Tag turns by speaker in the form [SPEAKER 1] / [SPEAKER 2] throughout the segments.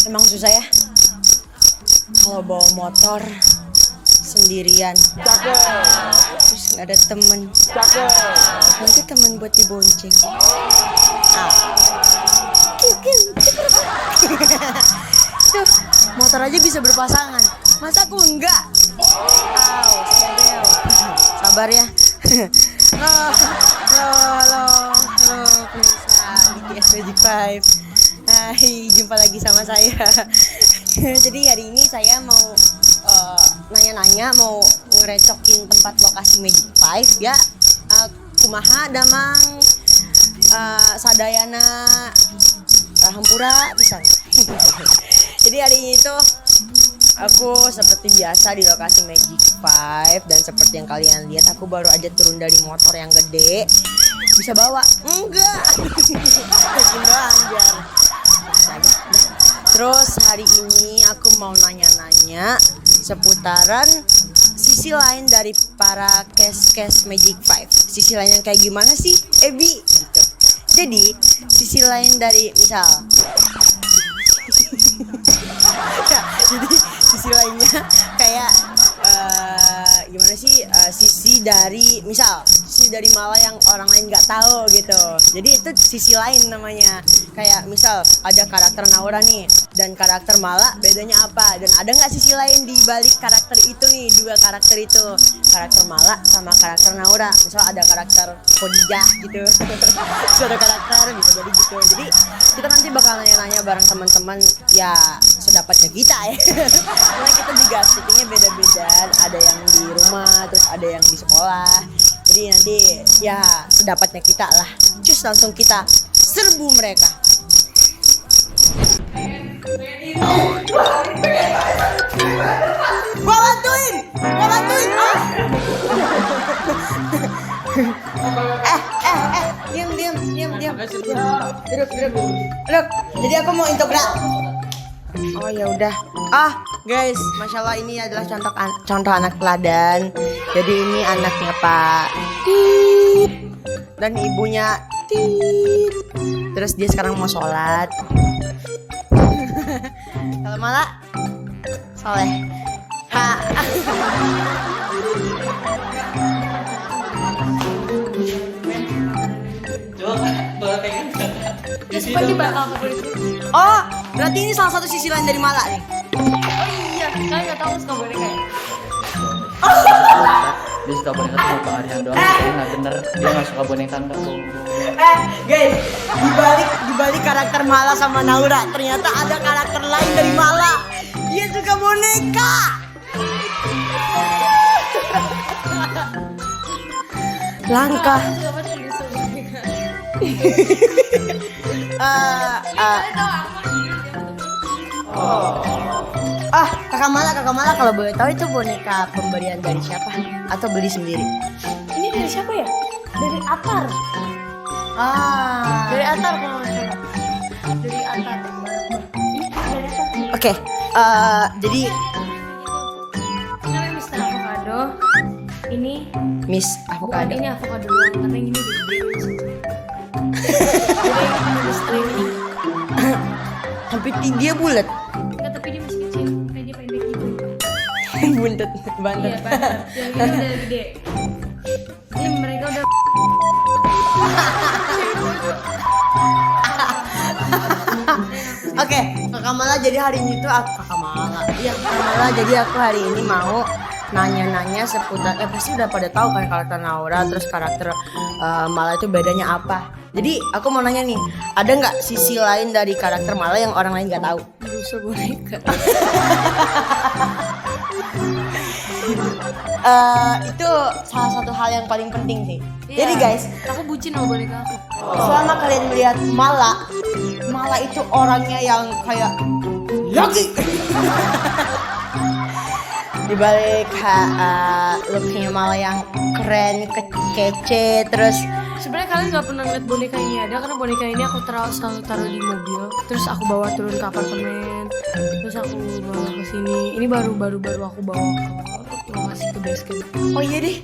[SPEAKER 1] Emang susah ya kalau bawa motor sendirian. Terus nggak ada temen. Nanti temen buat dibonceng. Tuh, motor aja bisa berpasangan. Masa aku enggak? Sabar ya. Halo, BTS Magic 5. Hai, jumpa lagi sama saya. Jadi hari ini saya mau nanya-nanya, mau ngerecokin tempat lokasi Magic 5 ya. Kumaha damang sadayana hampura pisan. Jadi hari ini tuh aku seperti biasa di lokasi Magic 5 dan seperti yang kalian lihat aku baru aja turun dari motor yang gede. Bisa bawa? Enggak. Terus hari ini aku mau nanya-nanya seputaran sisi lain dari para cast Magic 5. Sisi lain yang kayak gimana sih, Ebi? Gitu. Jadi sisi lain dari misal ya, jadi sisi lainnya kayak gimana sih, sisi dari Mala yang orang lain nggak tahu gitu. Jadi itu sisi lain namanya. Kayak misal ada karakter Naura nih dan karakter Mala, bedanya apa? Dan ada nggak sisi lain di balik karakter itu nih, dua karakter itu, karakter Mala sama karakter Naura. Misal ada karakter Khadijah gitu. Terus ada karakter bisa jadi gitu. Jadi kita nanti bakal nanya-nanya bareng teman-teman ya sedapatnya kita ya. Karena kita juga syutingnya beda-beda. Ada yang di rumah, terus ada yang di sekolah. Jadi nanti ya sedapatnya kita lah. Cus, langsung kita serbu mereka. Gua bantuin. Diam. Duduk. Jadi aku mau intobrak. Oh ya udah. Guys, masya Allah ini adalah contoh anak teladan. Jadi ini anaknya Pak Tit dan ibunya Tit. Terus dia sekarang mau sholat. Kalau Mala soleh. Oh, berarti ini salah satu sisi lain dari Mala nih.
[SPEAKER 2] Oh iya, saya nggak tahu suka boneka ya.
[SPEAKER 3] Dia suka boneka tuh Bang Aryan doang. Dia nggak bener, dia nggak suka boneka enggak.
[SPEAKER 1] Guys, dibalik karakter Mala sama Naura, ternyata ada karakter lain dari Mala. Dia suka boneka. Langkah. Kakak Mala kalau boleh tahu itu boneka pemberian dari siapa atau beli sendiri?
[SPEAKER 2] Ini dari siapa ya? Dari Atar. Dari Atar kalau nggak salah. Dari Atar.
[SPEAKER 1] Oke, jadi
[SPEAKER 2] namanya Mister Avocado. Ini
[SPEAKER 1] Miss
[SPEAKER 2] bukan,
[SPEAKER 1] Avocado.
[SPEAKER 2] ini avocado doang, karena yang ini gede. Jadi ini Mister ini.
[SPEAKER 1] Tapi dia bulat.
[SPEAKER 2] Enggak, tapi dia masih kecil, kayak dia pendek gitu.
[SPEAKER 1] Buntet, bantet.
[SPEAKER 2] Iya, banget. Yang ini udah gede. Ini mereka udah.
[SPEAKER 1] Oke, Kakak Mala, jadi hari ini tuh Kakak Mala, jadi aku hari ini mau nanya-nanya seputar pasti udah pada tahu kan karakter Naura, terus karakter Mala itu bedanya apa. Jadi aku mau nanya nih, ada nggak sisi lain dari karakter Mala yang orang lain nggak tahu?
[SPEAKER 2] Rusa boneka.
[SPEAKER 1] Itu salah satu hal yang paling penting sih.
[SPEAKER 2] Iya.
[SPEAKER 1] Jadi guys,
[SPEAKER 2] Aku bucin sama boneka aku.
[SPEAKER 1] selama kalian melihat Mala itu orangnya yang kayak lagi dibalik looknya Mala yang keren, kece, terus
[SPEAKER 2] Sebenarnya kalian nggak pernah ngeliat boneka ini ada, karena boneka ini aku selalu taruh di mobil, terus aku bawa turun ke apartemen, terus aku bawa ke sini. Ini baru aku bawa ke lokasi ke base camp.
[SPEAKER 1] oh iya deh,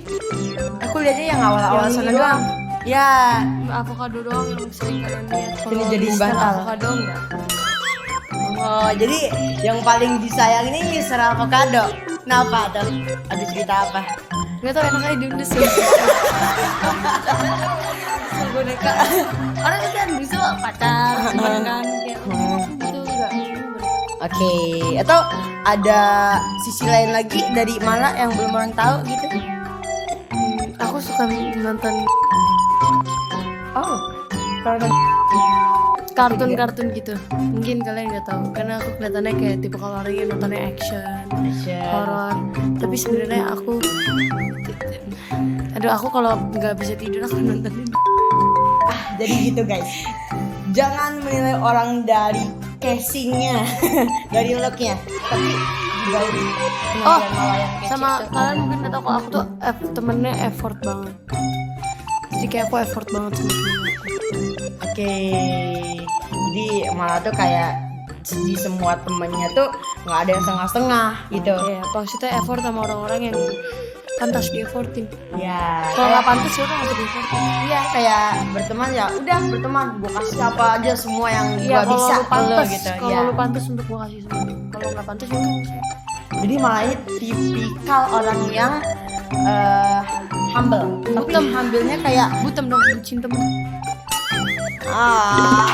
[SPEAKER 1] aku lihatnya yang awal-awal
[SPEAKER 2] Yang
[SPEAKER 1] sana
[SPEAKER 2] ini
[SPEAKER 1] doang. Ya,
[SPEAKER 2] Avocado doang yang sering kalian lihat.
[SPEAKER 1] Ini jadiin bantal.
[SPEAKER 2] Avocado enggak?
[SPEAKER 1] Oh, jadi yang paling disayang ini Mr. Avocado. Kenapa tuh? Ada cerita apa?
[SPEAKER 2] Nggak tahu enak aja diundes ya. Boneka. Orang itu kan bisa pacar, teman kan kayak itu enggak.
[SPEAKER 1] Oke, atau ada sisi lain lagi dari Mala yang belum orang tahu gitu?
[SPEAKER 2] Aku suka nonton
[SPEAKER 1] Oh, karena
[SPEAKER 2] kartun-kartun gitu. Mungkin kalian nggak tahu karena aku kelihatannya kayak tipe kalau orang yang nontonnya action, horor. Tapi sebenarnya aku kalau nggak bisa tidur aku nontonin.
[SPEAKER 1] jadi gitu guys. Jangan menilai orang dari casingnya, dari looknya, tapi dari
[SPEAKER 2] Oh,
[SPEAKER 1] penampilan Mala yang kece
[SPEAKER 2] sama
[SPEAKER 1] tuh.
[SPEAKER 2] kalian mungkin nggak tahu kalau aku tuh temennya effort banget. Jadi kayak aku effort banget sama temen aku.
[SPEAKER 1] Oke, jadi Mala tuh kayak di semua temennya tuh nggak ada yang setengah-setengah gitu.
[SPEAKER 2] Iya, maksudnya effort sama orang-orang yang pantas di effortin.
[SPEAKER 1] Ya,
[SPEAKER 2] Kalau nggak pantas ya udah nggak usah di effortin.
[SPEAKER 1] iya kayak berteman ya udah berteman, gue kasih apa aja semua yang
[SPEAKER 2] Iya,
[SPEAKER 1] gue bisa
[SPEAKER 2] kalau lu
[SPEAKER 1] ke
[SPEAKER 2] pantas,
[SPEAKER 1] lo gitu.
[SPEAKER 2] kalau
[SPEAKER 1] Ya.
[SPEAKER 2] lu pantas untuk gua kasih semua. Kalau nggak pantas ya udah.
[SPEAKER 1] Jadi Mala ini tipikal orang yang humble, tapi
[SPEAKER 2] Butem.
[SPEAKER 1] humble-nya kayak
[SPEAKER 2] Butem dong, bucin temen.
[SPEAKER 1] ah.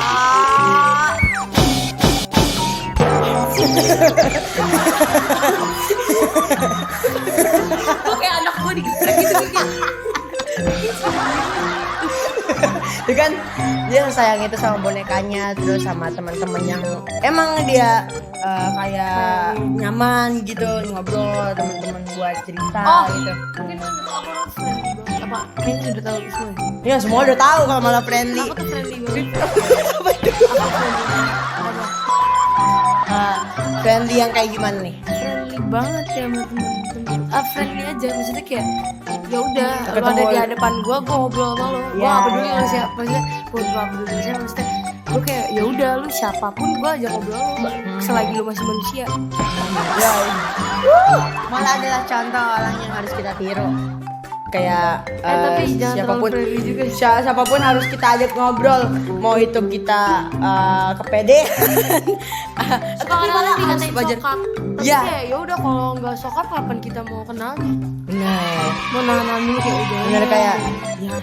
[SPEAKER 2] Oke, anak gua digeprek gitu.
[SPEAKER 1] Itu kan dia sayang itu sama bonekanya, terus sama teman-teman yang emang dia kayak nyaman gitu ngobrol, teman-teman buat cerita gitu.
[SPEAKER 2] Mungkin kan aku orang friendly banget. Apa? Kayaknya udah tahu semua.
[SPEAKER 1] Ya semua udah tahu kalau Mala friendly.
[SPEAKER 2] Aku tuh friendly banget. Aku friendly banget. Apa?
[SPEAKER 1] Friendly yang kayak gimana nih?
[SPEAKER 2] Friendly banget ya sama temen-temen. Friendly aja, maksudnya kayak ya udah, lu
[SPEAKER 1] Ketemu
[SPEAKER 2] ada di hadapan gua ngobrol sama lu. Gua
[SPEAKER 1] Ya,
[SPEAKER 2] nggak peduli
[SPEAKER 1] ya.
[SPEAKER 2] lu siapa, maksudnya gua nggak peduli lu siapa, maksudnya lu kayak ya udah lu siapapun gua ajak ngobrol lu selagi lu masih manusia.
[SPEAKER 1] Ya, Mala adalah contoh orang yang harus kita tiru. Kayak
[SPEAKER 2] Tapi jangan
[SPEAKER 1] siapapun
[SPEAKER 2] terlalu friendly juga.
[SPEAKER 1] siapapun harus kita ajak ngobrol, mau itu kita kepede.
[SPEAKER 2] Sekarang
[SPEAKER 1] Mala
[SPEAKER 2] dikatain
[SPEAKER 1] harus belajar.
[SPEAKER 2] sokap. Tapi
[SPEAKER 1] Ya.
[SPEAKER 2] kayak ya udah kalau nggak sokap kapan kita mau kenalnya?
[SPEAKER 1] Benar.
[SPEAKER 2] Mau nahan dulu kayak udah.
[SPEAKER 1] Benar kayak ya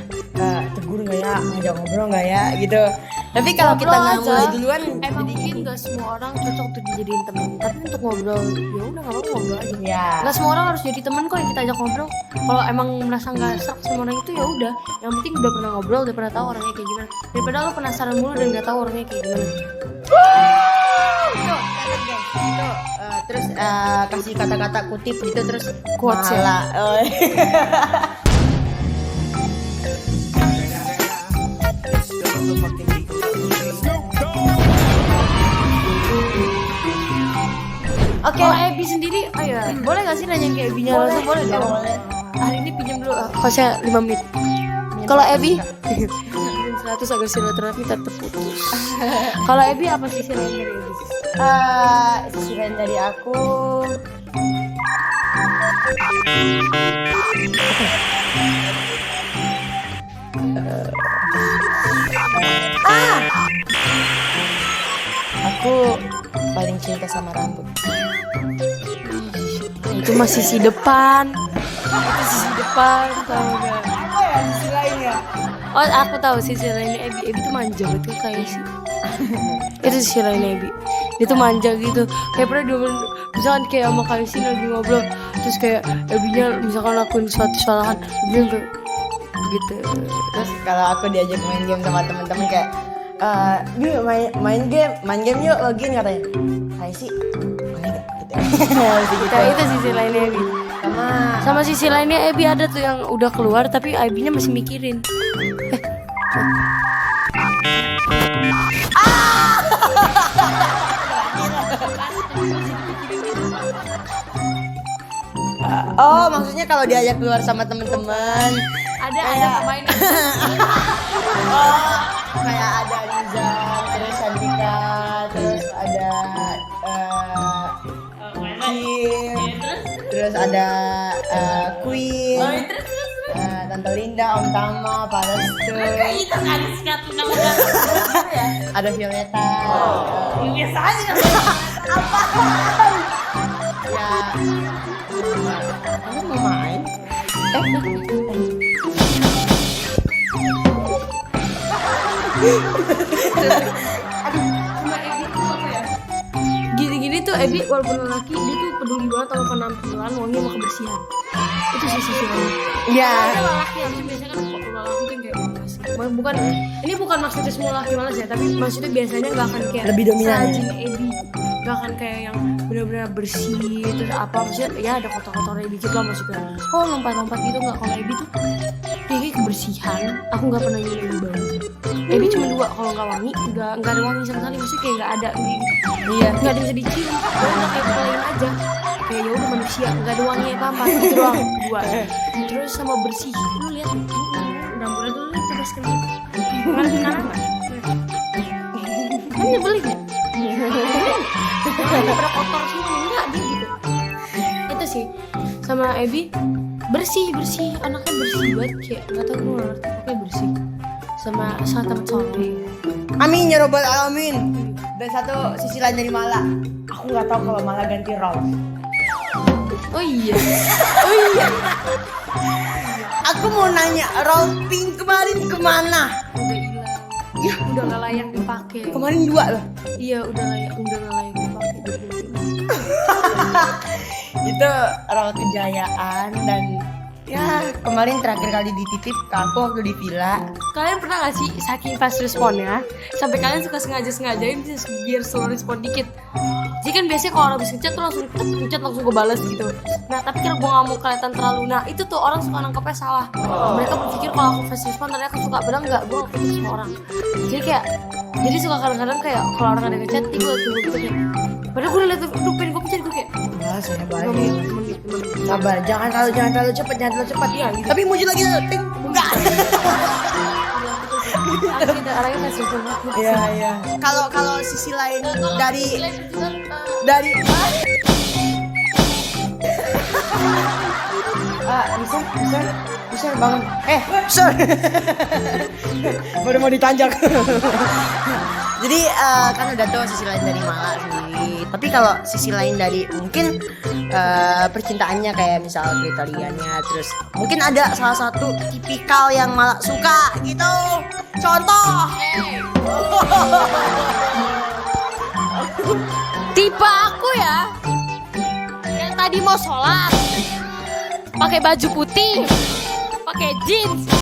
[SPEAKER 1] tegur nggak ya, ngajak ngobrol nggak ya gitu. Tapi kalau kita
[SPEAKER 2] Ngobrol
[SPEAKER 1] nggak
[SPEAKER 2] aja.
[SPEAKER 1] mulai duluan,
[SPEAKER 2] Emang mungkin gak semua orang cocok untuk dijadiin temen, tapi untuk ngobrol ya udah nggak apa-apa ngobrol aja.
[SPEAKER 1] ya.
[SPEAKER 2] Gak semua orang harus jadi temen kok yang kita ajak ngobrol. Kalau emang merasa nggak serak sama orang itu ya udah. Yang penting udah pernah ngobrol, udah pernah tahu orangnya kayak gimana. Daripada lo penasaran mulu dan nggak tahu orangnya kayak gimana.
[SPEAKER 1] Itu, guys. Itu terus kasih kata-kata kutip gitu terus
[SPEAKER 2] Quotes ya?
[SPEAKER 1] Mala. Oh. Oke.
[SPEAKER 2] Kalau Ebi sendiri, oh ya, boleh gak sih nanya ke Ebinya langsung? Boleh
[SPEAKER 1] Ya,
[SPEAKER 2] dong.
[SPEAKER 1] boleh.
[SPEAKER 2] Hari ini pinjam dulu, kosnya 5 menit. Kalau Ebi, pinjam 100 agar silaturahmi tak terputus. Kalau Ebi apa sih lainnya dari Ebi?
[SPEAKER 1] Sisi lain dari aku aku paling cinta sama rambut.
[SPEAKER 2] Itu mah sisi depan. Itu sisi depan, tahu gak?
[SPEAKER 1] Apa ya sisi lainnya?
[SPEAKER 2] Oh, aku tahu sisi lainnya Ebi. Ebi tuh manja betul kayak sih. Itu sisi lainnya Ebi. Dia tuh manja gitu. Kayak pernah dia misalkan kayak sama Kaisin lagi ngobrol, terus kayak Ebinya misalkan lakuin suatu kesalahan, dia kayak gitu.
[SPEAKER 1] Terus kalau aku diajak main game sama teman-teman kayak yuk main game yuk login katanya. Saya sih boleh nggak gitu. Gitu.
[SPEAKER 2] Nah, itu sisi lainnya Ebi.
[SPEAKER 1] Sama
[SPEAKER 2] Sama sisi lainnya Ebi ada tuh yang udah keluar tapi Ebinya masih mikirin.
[SPEAKER 1] oh maksudnya kalau diajak keluar sama teman-teman
[SPEAKER 2] Ada pemain.
[SPEAKER 1] oh kayak ada Rizal terus Andika terus ada Kim terus ada Queen Tante Linda, Om Tama, Pak Restu,
[SPEAKER 2] Itu kan satu nama ya.
[SPEAKER 1] ada Violeta.
[SPEAKER 2] Ya biasa aja kan.
[SPEAKER 1] Ya, kamu mau main?
[SPEAKER 2] Sama Ebi tuh apa ya? Gini-gini tuh Ebi walaupun lelaki dia tuh peduli banget sama penampilan, wangi sama kebersihan. Itu sisi lain.
[SPEAKER 1] Iya.
[SPEAKER 2] Ada lelaki yang biasanya kan kalau lelaki kan kayak malas. Bukan ini bukan maksudnya semua lelaki malas ya, tapi maksudnya biasanya nggak akan kayak
[SPEAKER 1] Lebih dominan ya?
[SPEAKER 2] serajin Ebi, nggak akan kayak yang benar-benar bersih terus apa maksudnya ya ada kotor-kotornya dikit lah maksudnya. Oh lompat-lompat gitu nggak, kalau Ebi tuh dia kayak kebersihan. Aku nggak pernah nyuruh Ebi banget. Ebi cuma dua, kalau nggak wangi nggak ada wangi sama sekali, maksudnya kayak nggak ada gitu.
[SPEAKER 1] Iya.
[SPEAKER 2] Nggak ada yang bisa dicium, udah kayak lain aja. Kayak ya udah manusia, nggak ada wangi apa-apa gitu doang. Dua. Terus sama bersih, lu lihat dapurnya dulu lihat coba sekali. Kanan kan nyebelin ya. Pada kotor semua enggak dia gitu. Itu sih sama Ebi bersih anaknya bersih banget, kayak nggak tahu gue ngerti pokoknya bersih sama saat tamat sore.
[SPEAKER 1] Amin ya robbal alamin. Dan satu sisi lain dari Mala, aku nggak tahu kalau Mala ganti role.
[SPEAKER 2] Oh iya.
[SPEAKER 1] Aku mau nanya, role pink kemarin kemana?
[SPEAKER 2] Udah hilang. Ya udah nggak layak dipakai.
[SPEAKER 1] Kemarin 2 loh.
[SPEAKER 2] Iya udah nggak layak dipakai.
[SPEAKER 1] Itu role kejayaan dan ya kemarin terakhir kali dititip ke aku waktu di villa.
[SPEAKER 2] Kalian pernah gak sih saking fast responnya sampai kalian suka sengajain biar slow respon dikit? Jadi kan biasanya kalau orang habis ngechat tuh langsung ngechat langsung gue balas gitu. Nah tapi karena gue gak mau kelihatan terlalu, nah itu tuh orang suka nangkepnya salah. Mereka berpikir kalau aku fast respon ternyata aku suka, padahal enggak, gue gak putus sama orang. Jadi kayak jadi suka kadang-kadang kayak kalau orang ada ngechat gue tunggu gitu kayak, padahal gue udah liat pengen gue pencet gue kayak
[SPEAKER 1] Saya
[SPEAKER 2] "Gua
[SPEAKER 1] baik.
[SPEAKER 2] menit.
[SPEAKER 1] Sabar, jangan terlalu cepat,
[SPEAKER 2] Iya, gitu.
[SPEAKER 1] Tapi muncul lagi ting. Enggak.
[SPEAKER 2] Aku kita orangnya fast respon banget.
[SPEAKER 1] Iya. Kalau sisi lain dari bisa bangun. Sir. Baru mau ditanjak. Jadi kan udah tahu sisi lain dari Mala sendiri. Tapi kalau sisi lain dari mungkin percintaannya kayak misal kriterianya, terus mungkin ada salah satu tipikal yang Mala suka gitu. Contoh.
[SPEAKER 2] Tipe aku ya yang tadi mau sholat pakai baju putih, pakai jeans,